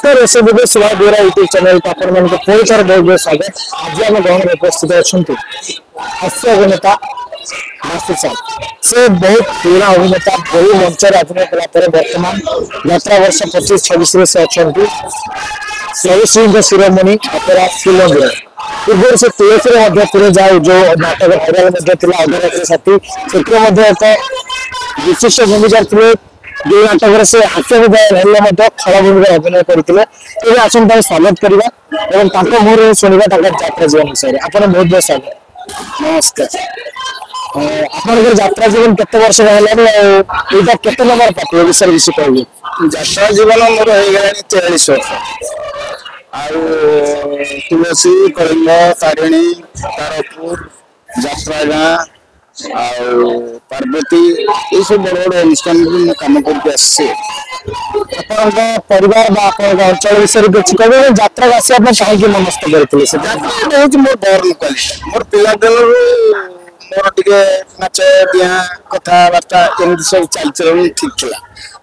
नमस्कार ऐसे सुधा बेरा यूट्यूब चैनल को आपण मन पुणी थर बहुत बहुत स्वागत। आज आम गहन उपस्थित अच्छा हास्य अभिनेता मास्टर साहब से बहुत पुराना अभिनेता बहु मंच अभिनय कला वर्तमान यात्रा वर्ष 25-26 से अच्छा सर्वश्री शिरोमणि अपेरा श्रीलंका पूर्व से तुलसी जाओ जो नाटक भाइराल अधरात्र साथी से एक विशिष्ट भूमिका थे जो नाटक से हास्य विधाय खल भूमिका अभिनय करते आसन स्वागत करवा मुहर शुणा यात्रा जीवन विषय आप बहुत बहुत स्वागत। नमस्कार आप यात्रा जीवन केते वर्ष रहा केते नंबर पार्ट विषय विषय कह यात्रा जीवन मोर हो गला 43 वर्ष तुलसी कलिंग तारिणी तारपुर यात्रा गाँ पार्वती ये सब बड़ बड़ अनुष्ठान में कम करके परिवार अंचल विषय किसी कह यात्रा आसा कहीं मनस्थ करते बहुत मोर डर मुकाली मोर पिला दिन मोर टे नाच दिया कथबार्ता एमती सब चल ठीक था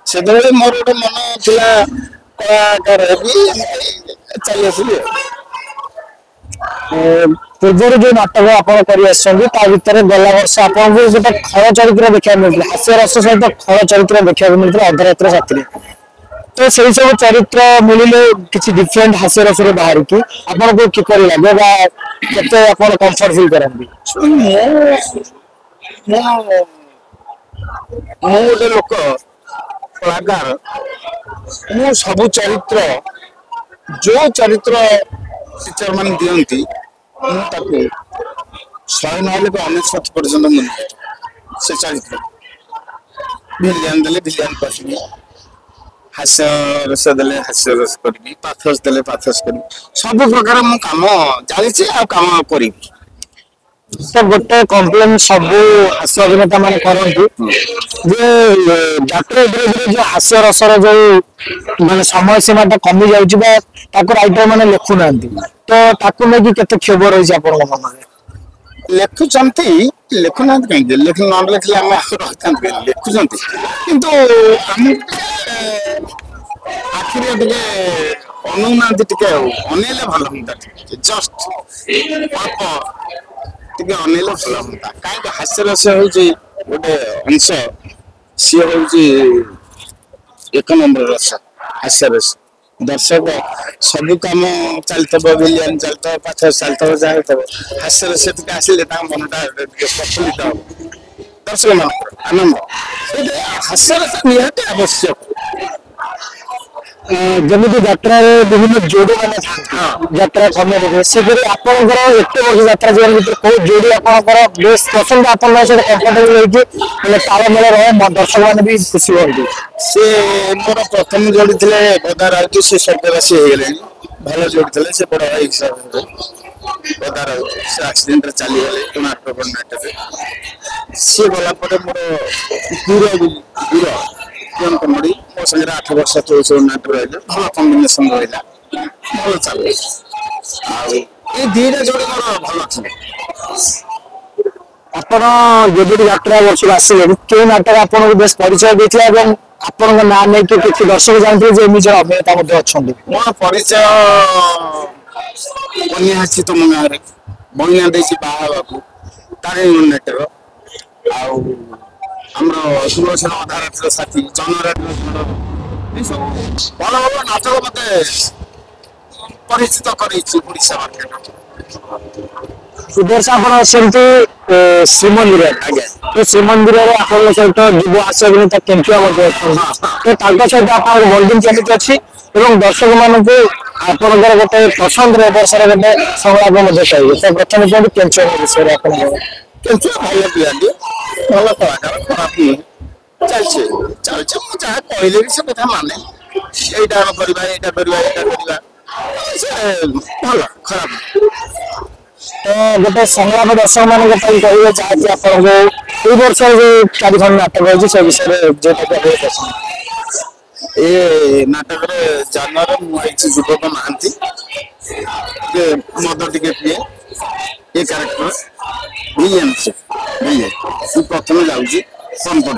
से मोर गोटे मन था कलाकार चली आसली पूर्व जो नाटक आप भितर गला वर्ष आपको गोटे खल चरित्र देखा मिलता हास्य रस सहित खल चरित्र देखा मिलता अधरात्र साथी तो से सब चरित्र मिले किसी डिफरेंट हास्य रस बाहर की आपको किपर लगे कंफर्ट फिल करती गोटे लोक कलाकार मु सब चरित्र जो चरित्र टीचर मान दिखती मुझे 100 पर्यटन मुझे से चरित्र भिलियन देले भिलियन कर हास्य रस देले हास्य रस करी पाथस देले पाथस करी सब प्रकार मु काम जानी काम करी तो गोटे कम्प्लेन सब हास्य अभिनेता मान करती यात्रा जो हास्य रसर जो माने समय सीमा कमी जाऊँगी राइटर मैंने लिखुना तो नहीं केते क्षोभ रही मन लिखुंट लिखुना कहीं लिख न लिखले आम लिखुंट किंतु आखिर टे अनुना अनेले भल हम जस्ट अल्प टे अनेले भल हम कहीं हास्य रस हूँ गोटे अंश सी हूँ एक नंबर रस हास्य रस दर्शक सब कम चलत भिलियन चलत पाथस चलत जहाँ हास्य रस आसिले मनटा प्रफुल्लित हम दर्शक मान आनंद हास्य रस निहाती आवश्यक जमी यात्रा विभिन्न जोड़ी मैंने यात्रा समय से आप यात्रा जीवन भर कौ जोड़ी आप बेस पसंद आप कंफर्टेबल तालमेल रहे दर्शक मैंने भी खुशी हमें से मोर प्रथम जोड़ी थे बदा राउत से स्वर्गवासी हो गले भल जोड़ी थे से बड़ भाई हिसाब से बदा राउत से एक्सीडेंट चली गले कोणार्क नाटक सी गला मोर दूर दूर कमेडी मो संगे 8 वर्ष चौस नाटक रहा भल कम्बिनेसन रहा भल चल दीटा जोड़ी मोर भल थे आपण जो यात्रा वर्ष आसिले क्यों नाटक आपको बेस परिचय देते आपण ना नहीं कि दर्शक जानते निज अभिनेता अच्छा मोर परिचय बनिया तुम गाँव बनिया देसी बाबू तारिणी नाटक आमर तुलसी अधारात्र साथी जनरात्र भल भल नाटक मत परिचित करशा मार्केट वर्ष आप श्रीमंदिर तो श्रीमंदिर आपन सहित युव हास्य अभिनेता केंचुआ तो सहित आप बंडिंग केमिति अच्छी दर्शक मान आपंकर गोटे पसंद वर्षर गोटे संलाप चाहिए तो प्रथम कहते केंचुआ विषय केंचुआ भल पिलाटी भल कलाकार खराब नुहे चलছে जहाँ कहले भी से कथा माने एटा करवा भल खराब तो गोटे संलाप दर्शक मान कहे जहाँकि आपको वर्ष जो 4 खंड नाटक हो विषय जो ए नाटक जानवर मुझे युवक महांती मद टे पीए ये क्यारेक्टर प्रथम जाऊँगी फोन कर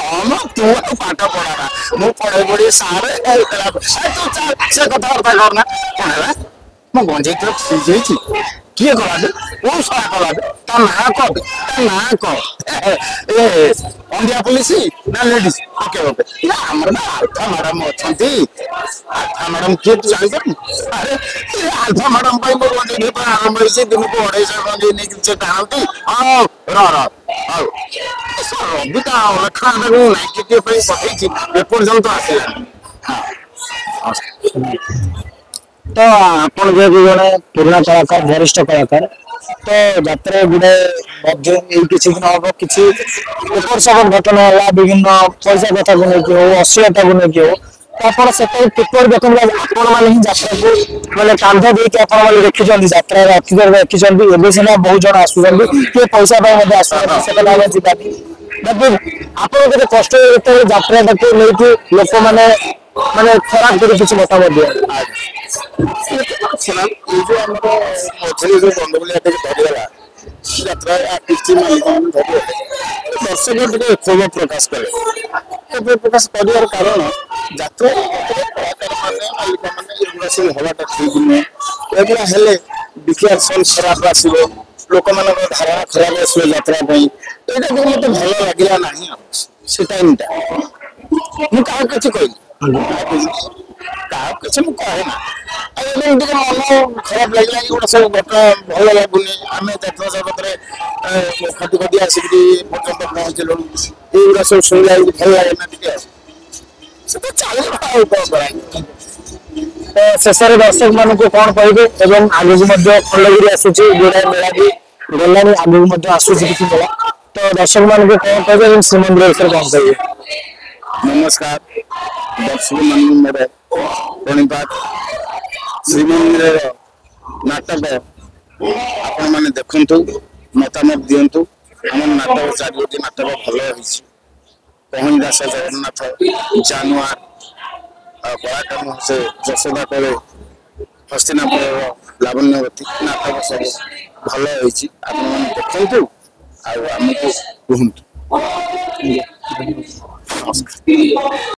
हम तू पाठ पढ़ा मु पढ़े पढ़ी सारे तू चल से कथबार्ता करना कौन है मो गंजे तो फ्रिज होई किए कला दे वो सारा कला दे ता ना कह ए इंडिया पुलिस ना लेडीज ओके ओके या हमर ना अल्फा मैडम अछंती अल्फा मैडम के तू जान कर अरे अल्फा मैडम भाई मो गंजे ने पर आरंभ होई से दिन को 250 गंजे ने कि टाणती हां र रबिता लखना को नाइट के पे पठेछि एपर्यंत आसेला हां तो आपण जे जने पुराना कलाकार वरिष्ठ कलाकार तो यात्रा गुडे मध्य एई किछि दिन हबो किछि ऊपर सब घटना होला विभिन्न पैसा कथा को लेके हो अश्लीलता को लेके हो तो आपण सेटा पेपर देखन आपण माने ही यात्रा को माने कांध दे के आपण माने देखि जंदी यात्रा अतिदर देखि जंदी एबे सेना बहुत जण आसु जंदी के पैसा पाए मध्ये आसु सेटा लागे जिबाकी मतलब आपण के कष्ट होते यात्रा देखि लेके लोक माने माने खराब करे किछि मतामत दिया सुना ये जो हमको मझे जो बंद बोले धरगला यात्रा आर्टिस्ट मालिक धरगला दर्शक टिके क्षोभ प्रकाश करे क्षोभ प्रकाश करियार कारण यात्रा कलाकार माने मालिक माने एगुड़ा सब हवाटा ठीक नुहे एगुड़ा हेले डिक्लेरेशन खराब आसीबो लोक मानक धारणा खराब आसीबो यात्रा पई एटा भी मते भलो लागिला नाही से टाइमटा मु का किछ कहली का किछ मु कहे ना मन खराब लगे गोटे सब घटना भल लगुनि आम जात्रा जगत खटी खटी आसिक पर्यटन पहुँचलु युवा सब शुणा भल लगे ना टे शेष दर्शक मान कौन कहे आगे खंडगिरी आसूची जोड़ा मेला भी गलानी आगे आसूची किसी मेला तो दर्शक मान कौन कहे श्रीमंदिर विषय कौन कहे नमस्कार दर्शक मान मोर प्रणिपात श्रीमंदिर नाटक आपण मैंने देखु मतामत दिंतु आम नाटक चारोटी नाटक भल होती पहन दास जगन्नाथ जानुआर कलाकार से यशोदा कले हस्तिनापुर लावण्यवती नाटक सब भल होती देखु आमको कहतु नमस्कार।